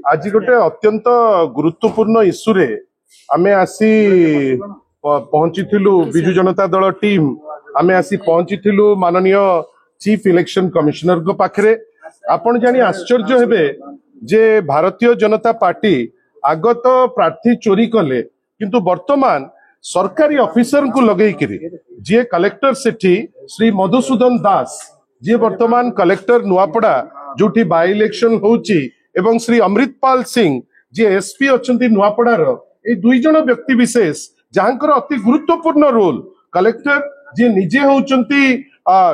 आज गोटे अत्यंत गुरुत्वपूर्ण इश्यू रे आमे आसी पहुंची विजु जनता दल टीम आमे आसी पहुंची माननीय चीफ इलेक्शन कमिश्नर को पाखरे आपण जानी आश्चर्य हेबे जे भारतीय जनता पार्टी आगत प्रार्थी चोरी कले किंतु वर्तमान सरकारी ऑफिसर को लगेई करी जे कलेक्टर सेठी श्री मधुसूदन दास जे वर्तमान कलेक्टर नुआपड़ा जोठी बाय इलेक्शन होची एवं श्री अमृतपाल सिंह जे एसपी अच्छी नुआपड़ार ये दुई जन व्यक्ति विशेष जहांकर अति गुरुत्वपूर्ण रोल कलेक्टर जे निजे होचंती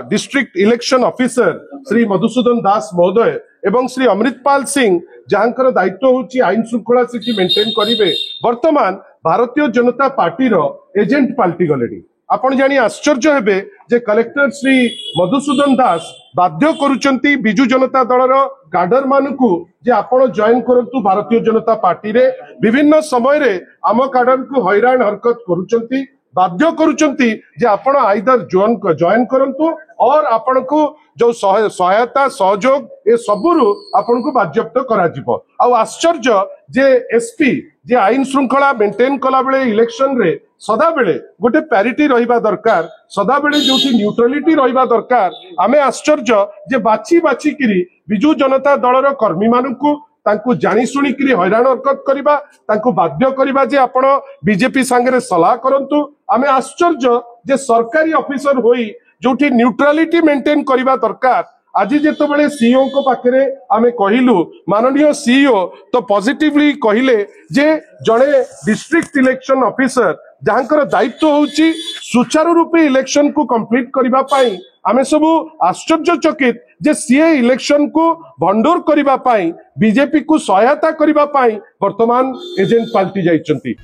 district election officer Shri Madhusudan Das महोदय एवं श्री अमृतपाल सिंह जहांकर दायित्व होची आईन श्रृंखला सेठी मेंटेन करिवे वर्तमान भारतीय जनता पार्टी रो एजेंट पाल्टी गलेडी आपण जानी आश्चर्य हेबे जे कलेक्टर श्री मधुसूदन दास बाध्य करूचंती बिजु जनता दलर काडर मानकू जे आपण जॉइन करंतु भारतीय जनता पार्टी रे विभिन्न समय रे आम काडर को हैरान हरकत करूचंती बाध्य करूचंती जे आपण आइदर जॉइन करंतु और आपण को जो सहायता सहयोग ए सबुरु आपण को बाज्यप्त करा जिवो आ आश्चर्य जे एसपी जे आईन श्रृंखला मेंटेन कला बेले इलेक्शन रे सदा बेले गोटे पैरिटी रहिबा दरकार सदा बेले जोटी न्यूट्रलिटी रहिबा दरकार आमे आश्चर्य जे बाची बाची किरी बिजु जनता दलर कर्मी मानकू तांकू जानी सुनी किरी हैरान हरकत करिबा तांकू बाध्य करिबा जे आपण बीजेपी संगे सलाह करंतु आमे आश्चर्य जे सरकारी ऑफिसर होई जोटी न्यूट्रलिटी मेंटेन करिबा दरकार आज जिते सीईओ को पाखे आमे कहिलु माननीय सीईओ तो पॉजिटिवली कहिले जे जड़े डिस्ट्रिक्ट इलेक्शन ऑफिसर जहांकर दायित्व होची सुचारू रूपे इलेक्शन को कंप्लीट करिबा पाई आमे सबु आश्चर्यचकित जे सीए इलेक्शन को भंडोर करिबा पाई बीजेपी को सहायता करिबा पाई वर्तमान एजेंट पाल्टी जाइचंती।